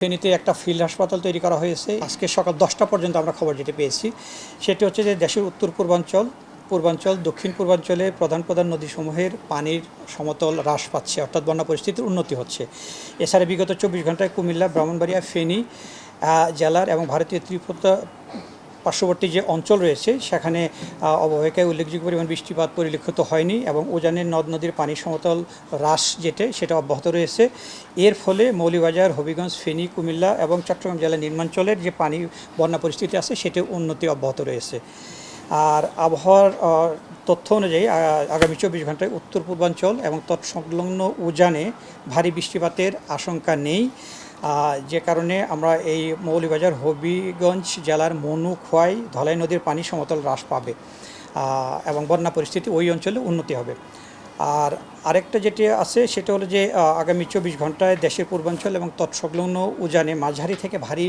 ফেনীতে একটা ফিল্ড হাসপাতাল তৈরি করা হয়েছে। আজকে সকাল 10টা পর্যন্ত আমরা খবর যেটা পেয়েছি সেটি হচ্ছে যে দেশের উত্তর পূর্বাঞ্চল দক্ষিণ পূর্বাঞ্চলে প্রধান প্রধান নদীসমূহের পানির সমতল হ্রাস পাচ্ছে, অর্থাৎ বন্যা পরিস্থিতির উন্নতি হচ্ছে। এছাড়া বিগত 24 ঘন্টায় কুমিল্লা, ব্রাহ্মণবাড়িয়া, ফেনী জেলার এবং ভারতীয় ত্রিপুরা পার্শ্ববর্তী যে অঞ্চল রয়েছে সেখানে অববাহিকায় উল্লেখযোগ্য পরিমাণ বৃষ্টিপাত পরিলক্ষিত হয়নি এবং উজানের নদ নদীর পানির সমতল হ্রাস সেটা অব্যাহত রয়েছে। এর ফলে মৌলভীবাজার, হবিগঞ্জ, ফেনী, কুমিল্লা এবং চট্টগ্রাম জেলার নিম্নাঞ্চলের যে পানি বন্যা পরিস্থিতি আছে সেটি উন্নতি অব্যাহত রয়েছে। আর আবহাওয়ার তথ্য অনুযায়ী আগামী 24 ঘন্টায় উত্তর পূর্বাঞ্চল এবং তৎসংলগ্ন উজানে ভারী বৃষ্টিপাতের আশঙ্কা নেই, যে কারণে আমরা এই মৌলভীবাজার, হবিগঞ্জ জেলার মনু, খোয়াই, ধলাই নদীর পানি সমতল হ্রাস পাবে এবং বন্যা পরিস্থিতি ওই অঞ্চলে উন্নতি হবে। আর আরেকটা যেটি আছে সেটা হলো যে আগামী 24 ঘন্টায় দেশের পূর্বাঞ্চল এবং তৎসংলগ্ন উজানে মাঝারি থেকে ভারী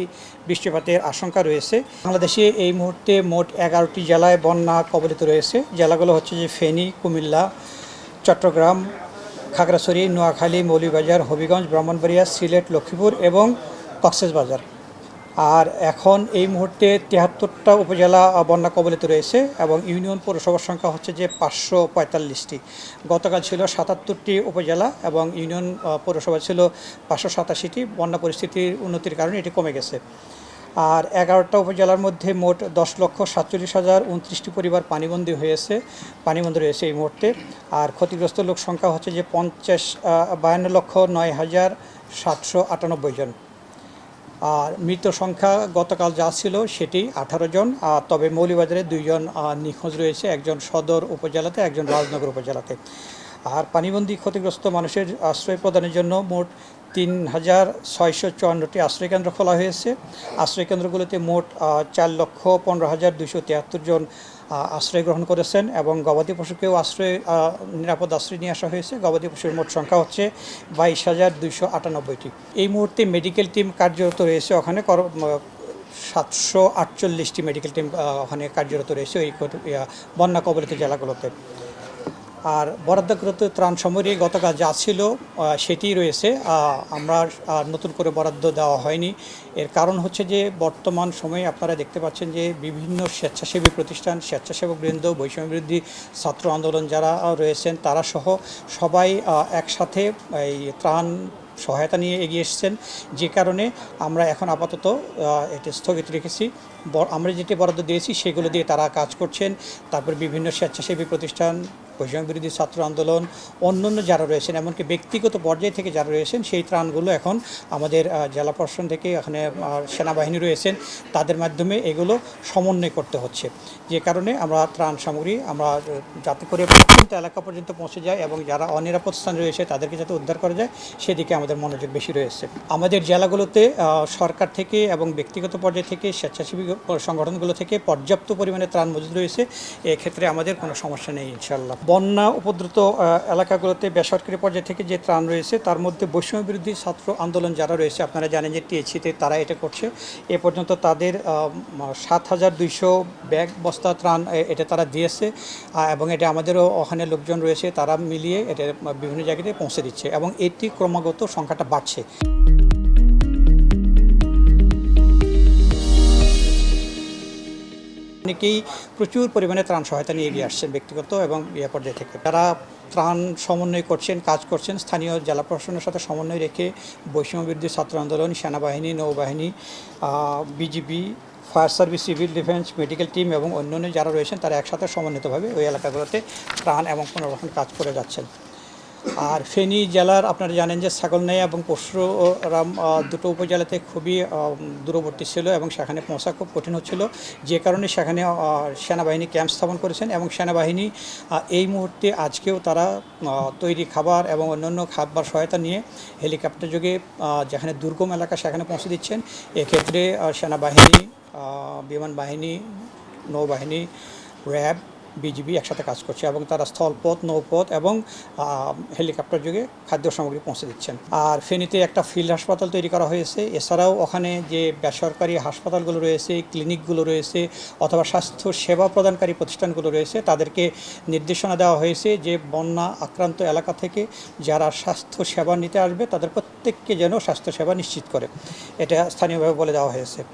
বৃষ্টিপাতের আশঙ্কা রয়েছে। বাংলাদেশে এই মুহূর্তে মোট 11টি জেলায় বন্যা কবলিত রয়েছে। জেলাগুলো হচ্ছে যে ফেনী, কুমিল্লা, চট্টগ্রাম, খাগড়াছড়ি, নোয়াখালী, মৌলভীবাজার, হবিগঞ্জ, ব্রাহ্মণবাড়িয়া, সিলেট, লক্ষ্মীপুর এবং কক্সবাজার। আর এখন এই মুহূর্তে 73টা উপজেলা বন্যা কবলিত রয়েছে এবং ইউনিয়ন পৌরসভার সংখ্যা হচ্ছে যে 545টি। গতকাল ছিল 77টি উপজেলা এবং ইউনিয়ন পৌরসভা ছিল 587টি। বন্যা পরিস্থিতির উন্নতির কারণে এটি কমে গেছে। আর 11টা উপজেলার মধ্যে মোট 10,47,029টি পরিবার পানিবন্দী রয়েছে এই মুহূর্তে। আর ক্ষতিগ্রস্ত লোক সংখ্যা হচ্ছে যে 52,09,798 জন। আর মৃত সংখ্যা গতকাল যা ছিল সেটি 18 জন। তবে মৌলভীবাজারে 2 জন নিখোঁজ রয়েছে, একজন সদর উপজেলাতে, একজন রাজনগর উপজেলাতে। আর পানিবন্দী ক্ষতিগ্রস্ত মানুষের আশ্রয় প্রদানের জন্য মোট 3,654টি আশ্রয়কেন্দ্র খোলা হয়েছে। আশ্রয়কেন্দ্রগুলোতে মোট 4,15,273 জন আশ্রয় গ্রহণ করেছেন এবং গবাদি পশুকেও নিরাপদ আশ্রয় নিয়ে আসা হয়েছে। গবাদি পশুর মোট সংখ্যা হচ্ছে 22,298টি। এই মুহূর্তে মেডিকেল টিম কার্যরত রয়েছে ওখানে 748টি মেডিকেল টিম ওখানে কার্যরত রয়েছে এই বন্যা কবলিত জেলাগুলোতে। আর বরাদ্দকৃত ত্রাণ সামগ্রী গতকাল যা ছিল সেটিই রয়েছে, আমরা নতুন করে বরাদ্দ দেওয়া হয়নি। এর কারণ হচ্ছে যে বর্তমান সময়ে আপনারা দেখতে পাচ্ছেন যে বিভিন্ন স্বেচ্ছাসেবী প্রতিষ্ঠান, স্বেচ্ছাসেবকবৃন্দ, বৈষম্যবিরোধী ছাত্র আন্দোলন যারা রয়েছেন তারা সহ সবাই একসাথে এই ত্রাণ সহায়তা নিয়ে এগিয়ে এসেছেন, যে কারণে আমরা এখন আপাতত এটি স্থগিত রেখেছি। আমরা যেটি বরাদ্দ দিয়েছি সেগুলো দিয়ে তারা কাজ করছেন। তারপর বিভিন্ন স্বেচ্ছাসেবী প্রতিষ্ঠান, বৈষম্যবিরোধী ছাত্র আন্দোলন, অন্যান্য যারা রয়েছেন, এমনকি ব্যক্তিগত পর্যায় থেকে যারা রয়েছেন সেই ত্রাণগুলো এখন আমাদের জেলা প্রশাসন থেকে এখানে সেনাবাহিনী রয়েছেন তাদের মাধ্যমে এগুলো সমন্বয় করতে হচ্ছে, যে কারণে আমরা ত্রাণ সামগ্রী আমরা যাতে করে প্রত্যন্ত এলাকা পর্যন্ত পৌঁছে যায় এবং যারা অনিরাপদ স্থানে রয়েছে তাদেরকে যাতে উদ্ধার করা যায় সেদিকে আমাদের মনোযোগ বেশি রয়েছে। আমাদের জেলাগুলোতে সরকার থেকে এবং ব্যক্তিগত পর্যায় থেকে স্বেচ্ছাসেবী সংগঠনগুলো থেকে পর্যাপ্ত পরিমাণে ত্রাণ মজুদ রয়েছে। এক্ষেত্রে আমাদের কোনো সমস্যা নেই ইনশাআল্লাহ। বন্যা উপদ্রুত এলাকাগুলোতে বেসরকারি পর্যায় থেকে যে ত্রাণ রয়েছে তার মধ্যে বৈষম্যবিরোধী ছাত্র আন্দোলন যারা রয়েছে, আপনারা জানেন যে টিএইচসিতে তারা এটা করছে। এ পর্যন্ত তাদের 7,200 ব্যাগ বস্তা ত্রাণ এটা তারা দিয়েছে এবং এটা আমাদেরও ওখানে লোকজন রয়েছে তারা মিলিয়ে এটা বিভিন্ন জায়গাতে পৌঁছে দিচ্ছে এবং এটি ক্রমাগত সংখ্যাটা বাড়ছে। অনেকেই প্রচুর পরিমাণে ত্রাণ সহায়তা নিয়ে এগিয়ে আসছেন ব্যক্তিগত এবং পর্যায় থেকে। যারা ত্রাণ সমন্বয় করছেন, কাজ করছেন, স্থানীয় জেলা প্রশাসনের সাথে সমন্বয় রেখে বৈষম্যবিরোধী ছাত্র আন্দোলন, সেনাবাহিনী, নৌবাহিনী, BGB, fire service, civil defence, medical team এবং অন্যান্য যারা রয়েছেন তারা একসাথে সমন্বিতভাবে ওই এলাকাগুলোতে ত্রাণ এবং পুনর্বাসন কাজ করে যাচ্ছেন। আর ফেনী জেলার আপনারা জানেন যে ছাগলনাইয়া এবং পরশুরাম দুটো উপজেলাতে খুবই দূরবর্তী ছিল এবং সেখানে পৌঁছা খুব কঠিন হচ্ছিল, যে কারণে সেখানে সেনাবাহিনী ক্যাম্প স্থাপন করেছেন এবং সেনাবাহিনী এই মুহূর্তে আজকেও তারা তৈরি খাবার এবং অন্যান্য খাবার সহায়তা নিয়ে হেলিকপ্টার যোগে যেখানে দুর্গম এলাকা সেখানে পৌঁছে দিচ্ছেন। এক্ষেত্রে সেনাবাহিনী, বিমান বাহিনী, নৌবাহিনী, র্যাব বিজিবি একসাথে কাজ করছে এবং তারা স্থলপথ, নৌপথ এবং হেলিকপ্টার যোগে খাদ্য সামগ্রী পৌঁছে দিচ্ছেন। আর ফেনীতে একটা ফিল্ড হাসপাতাল তৈরি করা হয়েছে। এছাড়াও ওখানে যে বেসরকারি হাসপাতালগুলো রয়েছে, ক্লিনিকগুলো রয়েছে অথবা স্বাস্থ্য সেবা প্রদানকারী প্রতিষ্ঠানগুলো রয়েছে, তাদেরকে নির্দেশনা দেওয়া হয়েছে যে বন্যা আক্রান্ত এলাকা থেকে যারা স্বাস্থ্য সেবা নিতে আসবে তাদের প্রত্যেককে যেন স্বাস্থ্যসেবা নিশ্চিত করে, এটা স্থানীয়ভাবে বলে দেওয়া হয়েছে।